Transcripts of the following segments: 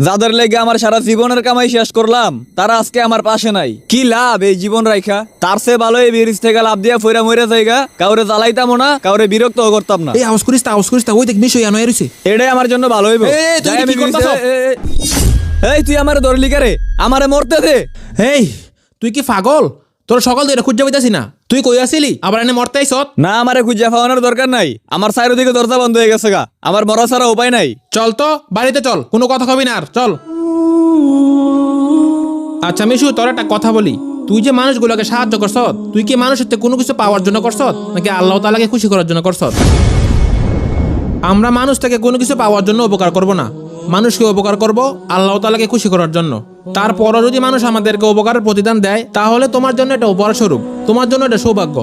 যাদের লেগে আমার সারা জীবনের কামাই শেষ করলাম তারা আজকে আমার পাশে নাই। কি লাভ এই জীবন রাইখা? তার চেয়ে ভালো এই ব্রিজ থেকে লাভ দিয়া ফইরা মইরা যাইগা। কাউরে জ্বালাইতাম না, কাউরে বিরক্ত করতাম না। এই আওয়াজ করিস তা ওই দেখ মিশো ইয়ানো এরইছে। এটাই আমার জন্য ভালো হইব। এই, তুই যাই আমি কি করতাছ? এই তুই আমারে ধরলি কে রে? আমারে মরতে দে। এই তুই কি পাগল? তোর সকাল ধরে খুঁজে পাইতাছি না। তুই কই আসিলি আবার এনে মরতে আইছত? না, আমারে খুঁজে পাওয়ানোর দরকার নাই। আমার চারিদিকে দরজা বন্ধ হয়ে গেছে গা। আমার মরা ছাড়া উপায় নাই। চল তো বাড়িতে চল, কোনো কথা কবি না আর চল। আচ্ছা মিশু, তোর একটা কথা বলি, তুই যে মানুষগুলোকে সাহায্য করছ, তুই কি মানুষের থেকে কোনো কিছু পাওয়ার জন্য করছ নাকি আল্লাহ তাআলাকে খুশি করার জন্য করছ? আমরা মানুষ থেকে কোনো কিছু পাওয়ার জন্য উপকার করব না, মানুষকে উপকার করব আল্লাহ তাআলাকে খুশি করার জন্য। তারপরও যদি মানুষ আমাদেরকে উপকারের প্রতিদান দেয় তাহলে তোমার জন্য এটা উপহার স্বরূপ, তোমার জন্য এটা সৌভাগ্য।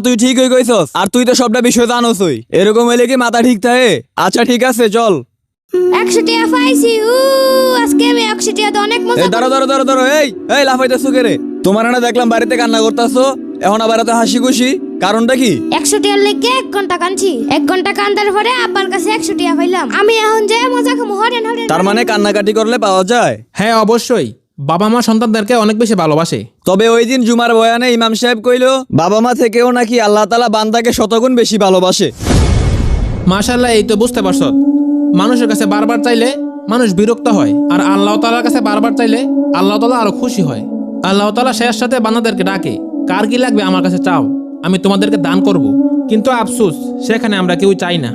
তুই ঠিকই কইছস। আর তুই তো সবটা বিষয় জানোসই। এরকম হইলে কি মাথা ঠিক থাকে? আচ্ছা ঠিক আছে, চল। 100 টাকা পাইছি। আজকে আমি 100 টাকা অনেক মজা এই দাঁড়ো। এই লাফাইতেছো কে রে? তোমার না দেখলাম বাড়িতে কান্না করতেছো, এখন আবার এত হাসি খুশি, কারণটা কি? 100 টাকার লেগে 1 ঘন্টা কাঁদছি। 1 ঘন্টা কান্দার পরে আব্বার কাছে 100 টাকা পাইলাম। আমি এখন যে মজা খামু হরেন। তার মানে কান্নাকাটি করলে পাওয়া যায়? হ্যাঁ অবশ্যই, বাবা মা সন্তানদেরকে অনেক বেশি ভালোবাসে। তবে ওই দিন জুমার বয়ানে ইমাম সাহেব কইলো বাবা মা থেকেও নাকি আল্লাহ তাআলা বান্দাকে শতগুণ বেশি ভালোবাসে। মাশাআল্লাহ, এই তো বুঝতে পারছ, মানুষের কাছে বারবার চাইলে মানুষ বিরক্ত হয়, আর আল্লাহ তাআলার কাছে বারবার চাইলে আল্লাহ তাআলা আরো খুশি হয়। আল্লাহ তাআলা শেষ সাথে বান্দাদেরকে ডাকে, কার কি লাগবে আমার কাছে চাও, আমি তোমাদেরকে দান করব। কিন্তু আফসোস, সেখানে আমরা কেউ চাই না।